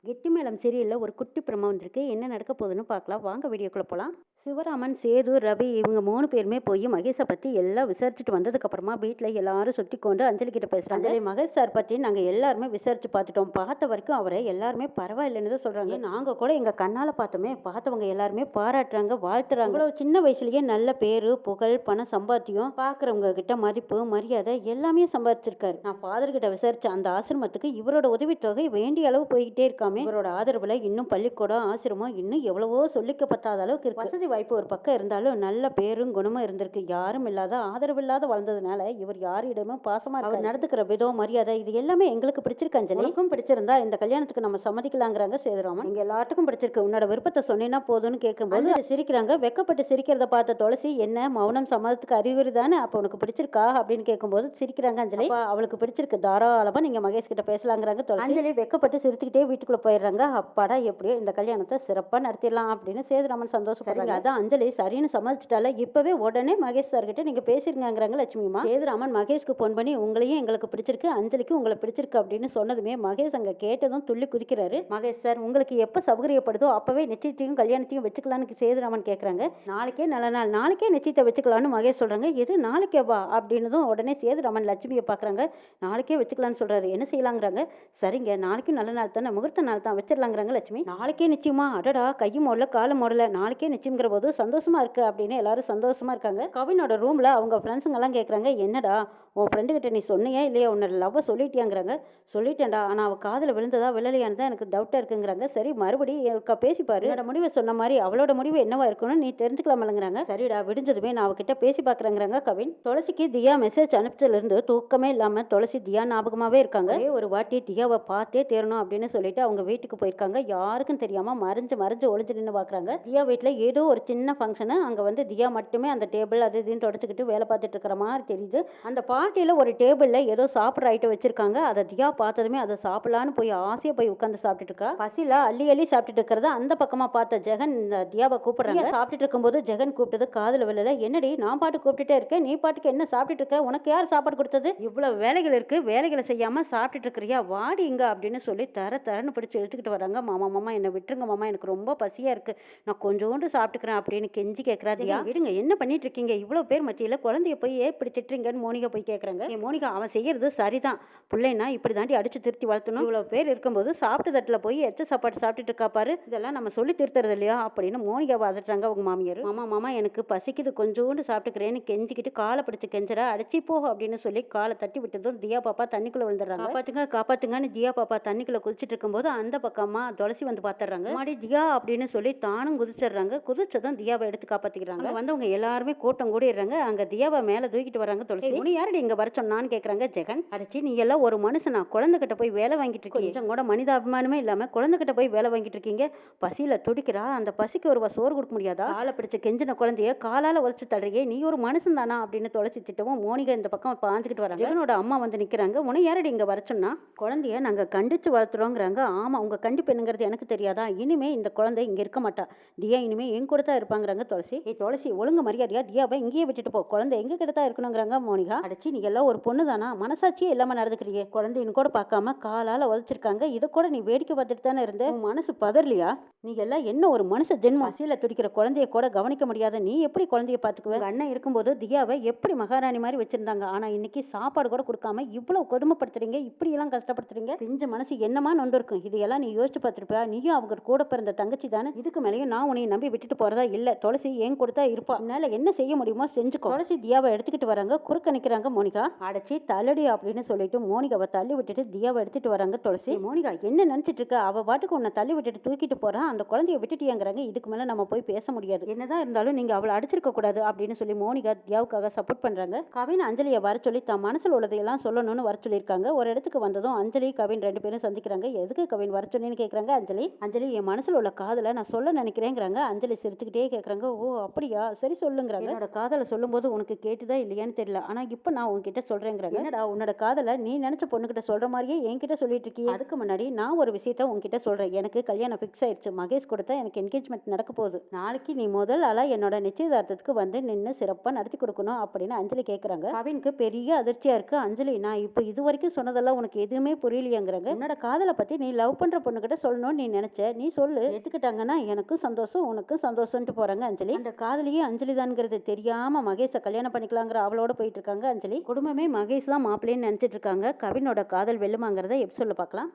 கெட்டி மேளம் சீரியல்ல ஒரு குட்டி பிரமோ வந்திருக்கு. என்ன நடக்க போகுதுன்னு பார்க்கலாம். வாங்க வீடியோக்குள்ள போலாம். சிவராமன், சேது, ரவி இவங்க 3 பேருமே போய் மகேஷை பத்தி எல்லாம் விசாரிச்சுட்டு வந்ததுக்கு அப்புறமா வீட்ல எல்லாரும் சுத்தி கொண்டு அஞ்சலி கிட்ட பேசுறாங்க. அஞ்சலி, மகேஷ் சார் பத்தி நாங்க எல்லாருமே விசாரிச்சு பார்த்துட்டோம். பார்த்த வரைக்கும் அவரை எல்லாருமே பரவாயில்லைன்னு தான் சொல்றாங்க. நாங்க கூட எங்க கண்ணால பார்த்தோமே, பார்த்தவங்க எல்லாருமே பாராட்டுறாங்க, வாழ்த்துறாங்க. இவ்வளவு சின்ன வயசுலயே நல்ல பேரு, புகழ், பணம், சம்பாத்தியம், பாக்குறவங்க கிட்ட மதிப்பு, மரியாதை எல்லாமே சம்பாதிச்சிருக்காரு. நான் ஃபாதர் கிட்ட விசாரிச்ச அந்த ஆசிரமத்துக்கு இவரோட உதவித்தொகை வேண்டிய அளவு போய்கிட்டே இருக்காம. இவரோட ஆதரவுல இன்னும் பள்ளிக்கூடம், ஆசிரமம் இன்னும் எவ்வளவோ சொல்லிக்க பத்தாத அளவுக்கு இருக்கு. வசதி வாய்ப்பு ஒரு பக்கம் இருந்தாலும் நல்ல பேரும் குணமும் இருந்திருக்கு. யாரும் இல்லாத, ஆதரவு இல்லாத வளர்ந்ததுனால இவர் யாரிடமும் பாசமா இருக்காரு. அவர் நடந்துக்கிற விதம், மரியாதை இது எல்லாமே எங்களுக்கு பிடிச்சிருக்கு. அஞ்சலி, உனக்கும் பிடிச்சிருந்தா இந்த கல்யாணத்துக்கு நம்ம சம்மதிக்கலாங்கிறாங்க சேதுராமன். எங்க எல்லாத்துக்கும் பிடிச்சிருக்கு, உன்னோட விருப்பத்தை சொன்னீங்கன்னா போதும்னு கேட்கும்போது சிரிக்கிறாங்க. வெக்கப்பட்டு சிரிக்கிறத பார்த்த துளசி, என்ன மௌனம் சம்மதத்துக்கு அறிகுறி தானே, அப்ப உனக்கு பிடிச்சிருக்கா அப்படின்னு கேட்கும்போது சிரிக்கிறாங்க அஞ்சலி. அவளுக்கு பிடிச்சிருக்கு, தாராளமா நீங்க மகேஷ் கிட்ட பேசலாங்கிறாங்க துளசி. அஞ்சலி வெக்கப்பட்டு சிரிச்சுக்கிட்டே வீட்டுக்குள்ள போயிடுறாங்க. அப்பாடா, எப்படியோ இந்த கல்யாணத்தை சிறப்பா நடத்திடலாம் அப்படின்னு சேதுராமன் சந்தோஷப்படுறாங்க. அதான் அஞ்சலி சரின்னு சம்மதிச்சிட்டால, இப்பவே உடனே மகேஷ் சார் கிட்ட நீங்க பேசிருங்கிறாங்க லட்சுமிமா. சேதுராமன் மகேஷ்க்கு போன் பண்ணி, உங்களையும் எங்களுக்கு பிடிச்சிருக்கு, அஞ்சலிக்கு உங்களை பிடிச்சிருக்கு அப்படின்னு சொன்னதுமே மகேஷ் அங்க கேட்டதும் துள்ளி குதிக்கிறாரு. மகேஷ் சார், உங்களுக்கு எப்ப சௌகரியப்படுதோ அப்பவே நிச்சயத்தையும் கல்யாணத்தையும் வச்சுக்கலான்னு சேதுராமன் கேட்கறாங்க. நாளைக்கே நல்ல நாள், நாளைக்கே நிச்சயத்தை வச்சுக்கலான்னு மகேஷ் சொல்றாங்க. எது நாளைக்கே வா அப்படின்னதும் உடனே சேதுராமன் லட்சுமியை பாக்குறாங்க. நாளைக்கே வச்சுக்கலான்னு சொல்றாரு, என்ன செய்யலாங்கிறாங்க. சரிங்க, நாளைக்கு நல்ல நாள் தானே, முகூர்த்த நாள் தான், வச்சிடலாங்கிறாங்க லட்சுமி. நாளைக்கே நிச்சயமா, அடடா கையும் ஓடல காலம் ஓடல, நாளைக்கே நிச்சயம்ங்கிற போது சந்தோஷமா இருக்கு அப்படின்னு எல்லாரும் சந்தோஷமா இருக்காங்க. கவினோட ரூம்ல அவங்க ஃப்ரெண்ட்ஸுங்க எல்லாம் கேட்கறாங்க, என்னடா உன் ஃப்ரெண்டு கிட்ட நீ சொன்னியா இல்லையா, உன்னோட லவ்வை சொல்லிட்டியாங்கிறாங்க. சொல்லிட்டேன்டா, ஆனா அவ காதுல விழுந்ததா விழலையான்னு தான் எனக்கு டவுட்டா இருக்குங்கிறாங்க. சரி, மறுபடியும் பேசிப்பாரு, என்னோட முடிவை சொன்ன மாதிரி அவளோட முடிவு என்னவா இருக்குன்னு நீ தெரிஞ்சுக்கலாமலங்கிறாங்க. சரிடா, விடிஞ்சதுமே நான் அவகிட்ட பேசி பாக்குறேங்கிறாங்க கவின். துளசிக்கு தியா மெசேஜ் அனுப்பிச்சதுல இருந்து தூக்கமே இல்லாம துளசி தியா ஞாபகமாவே இருக்காங்க. ஒரே ஒரு வாட்டி தியாவை பார்த்தே தேரணும் அப்படின்னு சொல்லிட்டு அவங்க வீட்டுக்கு போயிருக்காங்க. யாருக்கும் தெரியாம மறைஞ்சு மறைஞ்சு ஒளிஞ்சு நின்று பாக்குறாங்க. தியா வீட்டுல ஏதோ ஒரு சின்ன ஃபங்க்ஷனு, அங்க வந்து தியா மட்டுமே அந்த டேபிள் அது இதுன்னு தொடச்சுக்கிட்டு வேலை பார்த்துட்டு இருக்கிற மாதிரி தெரியுது. அந்த பார்ட்டியில ஒரு டேபிள்ல ஏதோ சாப்பிட்ற ஐட்டம் வச்சிருக்காங்க. அதை தியா பார்த்ததுமே அதை சாப்பிடலான்னு போய் ஆசையா போய் உட்காந்து சாப்பிட்டுட்டு இருக்கா. பசியில அள்ளி அள்ளி சாப்பிட்டுட்டு இருக்கிறத அந்த பக்கமா பார்த்த ஜெகன் தியாவை கூப்பிடுறாங்க. சாப்பிட்டுட்டு இருக்கும்போது ஜெகன் கூப்பிட்டது காதுல விழல. என்னடி நான் பாட்டு கூப்பிட்டுட்டே இருக்கேன், நீ பாட்டுக்கு என்ன சாப்பிட்டுட்டு இருக்க, உனக்கு யார் சாப்பாடு கொடுத்தது, இவ்வளவு வேலைகள் இருக்கு, வேலைகளை செய்யாம சாப்பிட்டுட்டு இருக்கிறியா, வாடி இங்க அப்படின்னு சொல்லி தரன்னு பிடிச்சு எடுத்துக்கிட்டு வராங்க. மாமா மாமா என்னை விட்டுருங்க மாமா, எனக்கு ரொம்ப பசியா இருக்கு, நான் கொஞ்சோண்டு சாப்பிட்டுக்கிறேன் அப்படின்னு கெஞ்சி கேட்கறா. தியா, விடுங்க, என்ன பண்ணிட்டு இருக்கீங்க, இவ்வளவு பேர் மத்தியில குழந்தைய போய் இப்படி திட்டுறீங்கன்னு மோனிகா போய் கேட்கறாங்க. மோனிகா, அவன் செய்யறது சரிதான், பிள்ளைன்னா இப்படி தாண்டி அடிச்சு திருத்தி வளர்த்தணும், இவ்வளவு பேர் இருக்கும்போது சாப்பிட்டு தட்டுல போய் எச்ச சாப்பாடு சாப்பிட்டுட்டு இருக்கா பாரு, இதெல்லாம் நம்ம சொல்லி திருத்துறது இல்லையா அப்படின்னு மோனிகா வாதிட்டுறாங்க அவங்க மாமியார். மாமா மாமா எனக்கு பசிக்குது, கொஞ்சோண்டு சாப்பிட்டுக்கிறேன்னு கெஞ்சிக்கிட்டு காலை பிடிச்சு கெஞ்சரா. அடிச்சு போ அப்படின்னு சொல்லி காலை தட்டி விட்டதும் தியா பாப்பா தண்ணிக்குள்ள விழுந்துடுறாங்க. காப்பாத்துங்க காப்பாத்துங்கன்னு தியா பாப்பா தண்ணிக்குள்ள குதிச்சிட்டு இருக்கும்போது அந்த பக்கமா துளசி வந்து பாத்துறாங்க. மாடி தியா அப்படின்னு சொல்லி தானும் குதிச்சிடுறாங்க. குதிச்சதும் தியாவை எடுத்து காப்பாத்திக்கிறாங்க. வந்தவங்க எல்லாருமே கூட்டம் கூடிடுறாங்க. அங்க தியாவை மேல தூக்கிட்டு வராங்க. துளசி, உனி யாரடி இங்க வர சொன்னான்னு கேக்குறாங்க ஜெகன். அடிச்சு, நீ எல்லாம் ஒரு மனுஷனா, குழந்தை கிட்ட போய் வேலை வாங்கிட்டு இருக்கீங்க, கொஞ்சம் கூட மனிதாபிமானமே இல்லாம குழந்தை கிட்ட போய் வேலை வாங்கிட்டு இருக்கீங்க, பசியில துடிக்கிறா, அந்த பசிக்கு ஒரு சோறு கொடுக்க முடியாதா, காலை பிடிச்ச கெஞ்சின குழந்தைய காலால உதச்சு தடுறியே, நீ ஒரு மனுஷன் தானா அப்படின்னு துளசி திட்டவும் மோனிகா இந்த பக்கம் பாஞ்சுக்கிட்டு வராங்க. ஜெகனோட அம்மா வந்து நிக்கிறாங்க. உன யாரடி இங்க வர சொன்னா, குழந்தைய நாங்க கண்டிச்சு வளர்த்துறோங்கிறாங்க. ஆமா, உங்க கண்டிப்பு என்னங்கிறது எனக்கு தெரியாதா, இனிமே இந்த குழந்தை இங்க இருக்க மாட்டா, தியா இனிமே என் கூட தான் இருப்பாங்கிறாங்க துளசி. துளசி, ஒழுங்கு மரியாதையா தியாவை இங்கேயே விட்டுட்டு போ, குழந்தை எங்க கிட்ட தான் இருக்கணுங்கிறாங்க மோனிகா. அடிச்சு, நீ எல்லாம் ஒரு பொண்ணு தானா, மனசாட்சியே இல்லாம நடந்துக்கிறீங்க, குழந்தைன்னு கூட பார்க்காம காலால உதச்சிருக்காங்க, இதை கூட நீ வேடிக்கை பார்த்துட்டு தானே இருந்த, உன் மனசு பதறலையா, நீ எல்லாம் என்ன ஒரு மனுஷ ஜென்மம், பசியில துடிக்கிற குழந்தைய கூட கவனிக்க முடியாத நீ எப்படி குழந்தைய பாத்துக்குவ, அண்ணன் இருக்கும்போது தியாவை எப்படி மகாராணி மாதிரி வச்சிருந்தாங்க, ஆனா இன்னைக்கு சாப்பாடு கூட கொடுக்காம இவ்வளவு கொடுமைப்படுத்துறீங்க, இப்படி எல்லாம் கஷ்டப்படுத்துறீங்க, பிஞ்ச மனசு என்னமா நொண்டு இருக்கும், இதையெல்லாம் நீ யோசிச்சு பார்த்திருப்பா, நீயும் அவங்க கூட பிறந்த தங்கச்சி தானே, இதுக்கு மேலேயும் நான் உன்னை நம்பி விட்டுட்டு போறதா இல்ல, துளசி ஏன் கொடுத்தா இருப்பா, என்னால என்ன செய்ய முடியுமோ செஞ்சுக்கோ. துளசி தியாவை எடுத்துக்கிட்டு வராங்க. குறுக்க நிக்கிறாங்க மோனிகா. அடைச்சி தள்ளடி அப்படின்னு சொல்லிட்டு மோனிகாவை தள்ளி விட்டுட்டு தியாவை எடுத்துட்டு வராங்க துளசி. மோனிகா, என்ன நினைச்சிட்டு இருக்க, அவ பாட்டுக்கு உன்னை தள்ளி விட்டுட்டு தூக்கிட்டு போறான், அந்த குழந்தைய விட்டுட்டியாங்கிறாங்க. இதுக்கு மேல நம்ம போய் பேச முடியாது, என்னதான் இருந்தாலும் நீங்க அவளை அடிச்சிருக்க கூடாது அப்படின்னு சொல்லி மோனிகா தியாவுக்காக சப்போர்ட் பண்றாங்க. கவின் அஞ்சலியை வர சொல்லி தான் மனசுல உள்ளதையெல்லாம் சொல்லணும்னு வர சொல்லியிருக்காங்க. ஒரு இடத்துக்கு வந்ததும் அஞ்சலி கவின் ரெண்டு பேரும் சந்திக்கிறாங்க. எதுக்கு கவின் வர சொன்னேன்னு கேட்கறாங்க அஞ்சலி. அஞ்சலி, என் மனசுல உள்ள காதல நான் சொல்ல நினைக்கிறேங்கிறாங்க. அஞ்சலி சிரிச்சு சிரிச்சுக்கிட்டே கேட்குறாங்க. ஓ அப்படியா, சரி சொல்லுங்கிறாங்க. என்னோட காதலை சொல்லும்போது உனக்கு கேட்டுதா இல்லையான்னு தெரியல, ஆனால் இப்போ நான் உன்கிட்ட சொல்கிறேங்கிறாங்க. என்னடா உன்னோட காதலை நீ நினச்ச பொண்ணுகிட்ட சொல்கிற மாதிரியே என்கிட்ட சொல்லிட்டு இருக்கியே. அதுக்கு முன்னாடி நான் ஒரு விஷயத்த உன்கிட்ட சொல்கிறேன். எனக்கு கல்யாணம் ஃபிக்ஸ் ஆயிடுச்சு. மகேஷ் கூட தான் எனக்கு என்கேஜ்மெண்ட் நடக்க போகுது. நாளைக்கு நீ முதல் ஆளாக என்னோட நிச்சயதார்த்தத்துக்கு வந்து நின்று சிறப்பாக நடத்தி கொடுக்கணும் அப்படின்னு அஞ்சலி கேட்குறாங்க. கவினுக்கு பெரிய அதிர்ச்சியாக இருக்குது. அஞ்சலி, நான் இப்போ இது வரைக்கும் சொன்னதெல்லாம் உனக்கு எதுவுமே புரியலையாங்கிறாங்க. உன்னோட காதலை பற்றி நீ லவ் பண்ணுற பொண்ணுகிட்ட சொல்லணும்னு நீ நினச்ச, நீ சொல்லு, எடுத்துக்கிட்டாங்கன்னா எனக்கும் சந்தோஷம் உனக்கும் சந்தோஷம்ட்டு போகிறாங்க அஞ்சலி. அந்த காதலியே அஞ்சலி தான்ங்கிறது தெரியாமல் மகேஷை கல்யாணம் பண்ணிக்கலாங்கிற அவளோட போயிட்டு இருக்காங்க அஞ்சலி. குடும்பமே மகேஷ் தான் மாப்பிள்ளைன்னு நினச்சிட்டு இருக்காங்க. கவினோட காதல் வெல்லுமாங்கிறத எபிசோட்ல பார்க்கலாம்.